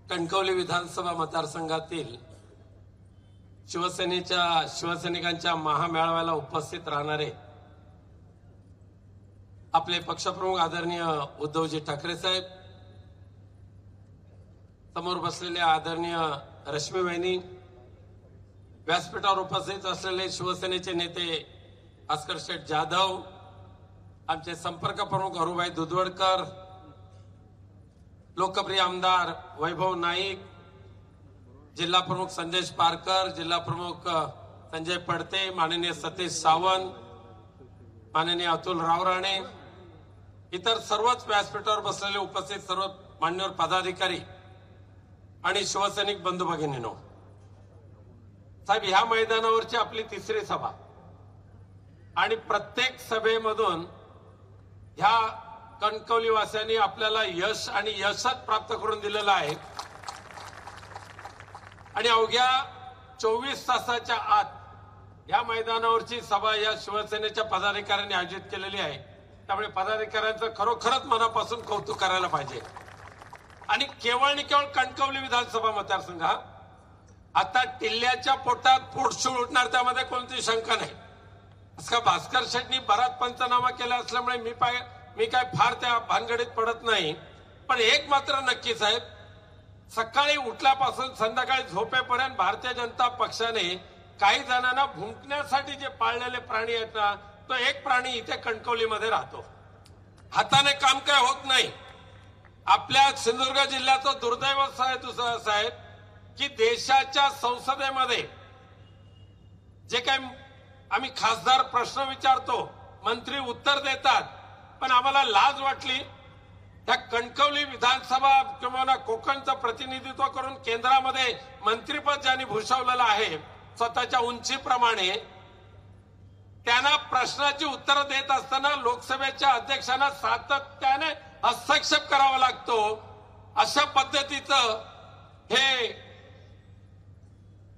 कणकवली विधानसभा मतदारसंघातील शिवसैनिकांच्या महामेळाव्याला उपस्थित राहणारे आपले पक्षप्रमुख आदरणीय उद्धवजी ठाकरे साहेब, समोर बसलेले आदरणीय रश्मी वहिनी, व्यासपीठावर उपस्थित असलेले शिवसेनेचे नेते भास्कर शेठ जाधव, आमचे संपर्क प्रमुख अरुभाई दुधवडकर, लोकप्रिय आमदार वैभव नाईक, जिल्हा प्रमुख संदेश पारकर, जिल्हा प्रमुख संजय पडते, माननीय सतीश सावंत, माननीय अतुल रावराणे, इतर सर्वच व्यासपीठावर बसलेले उपस्थित सर्व मान्यवर पदाधिकारी आणि शिवसैनिक बंधू भगिनींनो, साहेब ह्या मैदानावरची आपली तिसरी सभा आणि प्रत्येक सभेमधून ह्या कणकवलीवासियांनी आपल्याला यश आणि यशच प्राप्त करून दिलेलं आहे आणि अवघ्या 24 तासाच्या आत या मैदानावरची सभा या शिवसेनेच्या पदाधिकाऱ्यांनी आयोजित केलेली आहे। त्यामुळे पदाधिकाऱ्यांचं खरोखरच मनापासून कौतुक करायला पाहिजे। आणि केवळ आणि केवळ कणकवली विधानसभा मतदारसंघ आता टिल्ल्याच्या पोटात पोटशूळ उठणार, त्यामध्ये कोणती शंका नाही। असं भास्कर शेठनी बराच पंचनामा केला असल्यामुळे मी काय फार त्या भानगडीत पडत नाही। पण एक मात्र नक्की साहेब, सकाळी उठल्यापासून संध्याकाळी झोपेपर्यंत भारतीय जनता पक्षाने काही जणांना भुंकण्यासाठी जे पाळलेले प्राणी आहेत ना, तो एक प्राणी इथे कणकवलीमध्ये राहतो। हाताने काम काय होत नाही। आपल्या सिंधुदुर्ग जिल्ह्याचं दुर्दैव साहेब की देशाच्या संसदेमध्ये जे काही आम्ही खासदार प्रश्न विचारतो, मंत्री उत्तर देतात, पण आम्हाला लाज वाटली त्या कणकवली विधानसभा किंवा कोकणचं प्रतिनिधित्व करून केंद्रामध्ये मंत्रीपद ज्यांनी भूषवलेलं आहे स्वतःच्या उंचीप्रमाणे, त्यांना प्रश्नाची उत्तरं देत असताना लोकसभेच्या अध्यक्षांना सातत्याने हस्तक्षेप करावा लागतो। अशा पद्धतीचं हे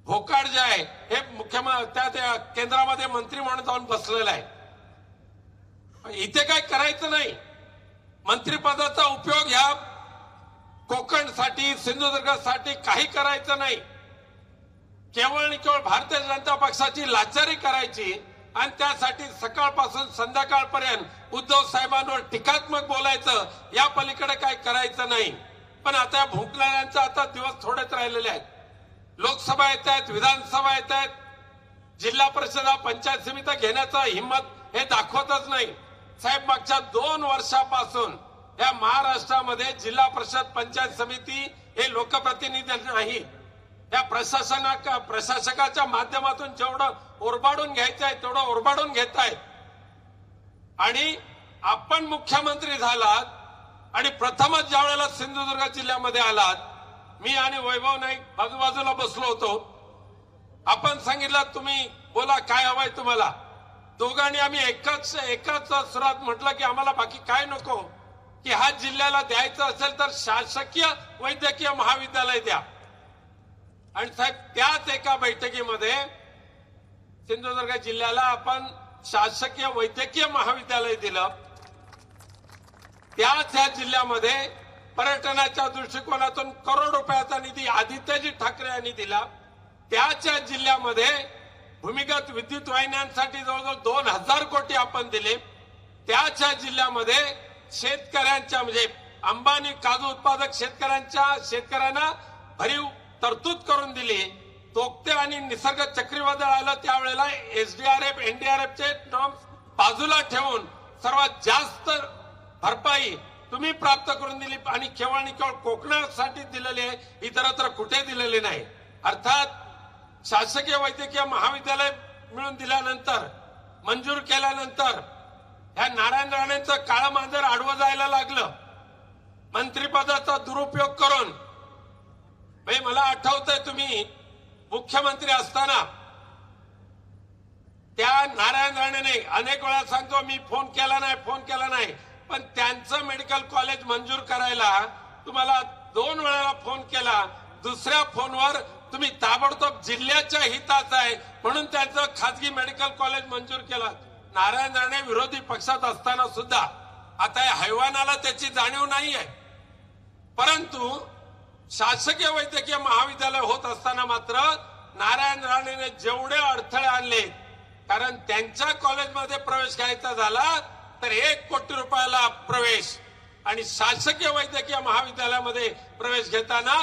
भोकाड जे आहे हे मुख्यमंत्री त्या केंद्रामध्ये मंत्री म्हणून जाऊन बसलेला आहे। इथे काय करायचं नाही। मंत्रिपदाचा उपयोग ह्या कोकणसाठी सिंधुदुर्गसाठी काही करायचं नाही। केवळ आणि केवळ भारतीय जनता पक्षाची लाचारी करायची आणि त्यासाठी सकाळपासून संध्याकाळपर्यंत उद्धव साहेबांवर टीकात्मक बोलायचं, या पलीकडे काय करायचं नाही। पण आता भुंकणाऱ्यांचा आता दिवस थोडेच राहिलेले आहेत। लोकसभा येत आहेत, विधानसभा येत आहेत, जिल्हा परिषदा पंचायत समिती घेण्याचा हिंमत हे दाखवतच नाही। साहेब मागच्या 2 वर्षापासून या महाराष्ट्रामध्ये जिल्हा परिषद पंचायत समिती हे लोकप्रतिनिधी नाही, या प्रशासकाच्या माध्यमातून जेवढं ओरबाडून घ्यायचं आहे तेवढं ओरबाडून घेत आहेत। आणि आपण मुख्यमंत्री झालात आणि प्रथमच ज्या वेळेला सिंधुदुर्ग जिल्ह्यामध्ये आलात, मी आणि वैभव नाईक बाजूबाजूला बसलो होतो। आपण सांगितलं तुम्ही बोला काय हवंय तुम्हाला। दोघांनी आम्ही एकाच सुरात म्हटलं की आम्हाला बाकी काय नको, की हा जिल्ह्याला द्यायचं असेल तर शासकीय वैद्यकीय महाविद्यालय द्या। आणि साहेब त्याच एका बैठकीमध्ये सिंधुदुर्ग जिल्ह्याला आपण शासकीय वैद्यकीय महाविद्यालय दिलं। त्याच ह्या जिल्ह्यामध्ये पर्यटनाच्या दृष्टिकोनातून करोड रुपयाचा निधी आदित्यजी ठाकरे यांनी दिला। त्याच जिल्ह्यामध्ये भूमिगत विद्युत वाहिन्यांसाठी जवळजवळ 2000 कोटी आपण दिले। त्याच जिल्ह्यामध्ये शेतकऱ्यांच्या म्हणजे अंबानी काजू उत्पादक शेतकऱ्यांना भरीव तरतूद करून दिली। तोक्ते आणि निसर्ग चक्रीवादळ आलं त्यावेळेला SDRF NDRFचे नॉर्म्स बाजूला ठेवून सर्वात जास्त भरपाई तुम्ही प्राप्त करून दिली आणि केवळ आणि केवळ कोकणासाठी दिलेली आहे, इतरत्र कुठे दिलेली नाही। अर्थात शासकीय वैद्यकीय महाविद्यालय मिळून दिल्यानंतर, मंजूर केल्यानंतर ह्या नारायण राणेंचं काळं मांजर आडवं जायला लागलं मंत्रिपदाचा दुरुपयोग करून। मला आठवतंय तुम्ही मुख्यमंत्री असताना त्या नारायण राणेने अनेक वेळा सांगतो मी फोन केला नाही, पण त्यांचं मेडिकल कॉलेज मंजूर करायला तुम्हाला 2 वेळा फोन केला। दुसऱ्या फोनवर तुम्ही ताबडतोब जिल्ह्याच्या हिताच आहे म्हणून त्यांचं खासगी मेडिकल कॉलेज मंजूर केलं। नारायण राणे विरोधी पक्षात असताना सुद्धा आता या हैवानाला त्याची जाणीव नाहीये, परंतु शासकीय वैद्यकीय महाविद्यालय होत असताना मात्र नारायण राणेने जेवढे अडथळे आणले, कारण त्यांच्या कॉलेजमध्ये प्रवेश घ्यायचा झाला तर 1 कोटी रुपयाला प्रवेश, आणि शासकीय वैद्यकीय महाविद्यालयामध्ये प्रवेश घेताना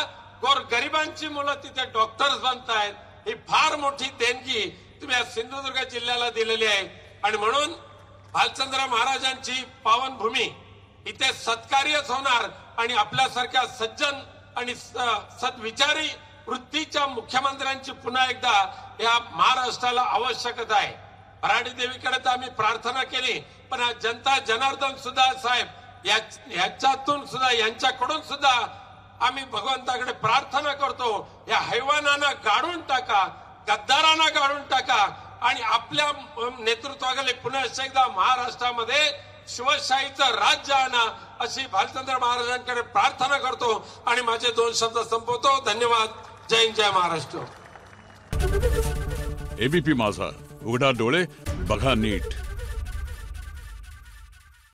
गरिबांची मुलं तिथे डॉक्टर्स बनतायत. ही फार मोठी देणगी तुम्ही या सिंधुदुर्ग जिल्ह्याला दिलेली आहे. आणि म्हणून भालचंद्र महाराजांची पावनभूमी इथे सत्कार्यच होणार, आणि आपल्यासारख्या सज्जन आणि सद्विचारी वृत्तीच्या मुख्यमंत्र्यांची पुन्हा एकदा या महाराष्ट्राला आवश्यकता आहे. भराडी देवीकडे तर आम्ही प्रार्थना केली, पण जनता जनार्दन सुद्धा साहेब याच्यातून सुद्धा, यांच्याकडून सुद्धा आम्ही भगवंताकडे प्रार्थना करतो, या हैवानांना गाडून टाका, गद्दारांना गाडून टाका, आणि आपल्या नेतृत्वाखाली पुन्हा एकदा महाराष्ट्रामध्ये शिवशाहीचं राज्य आणा, अशी भालचंद्र महाराजांकडे प्रार्थना करतो आणि माझे 2 शब्द संपवतो. धन्यवाद. जय हिंद, जय महाराष्ट्र. एबीपी माझा, उघडा डोळे बघा नीट.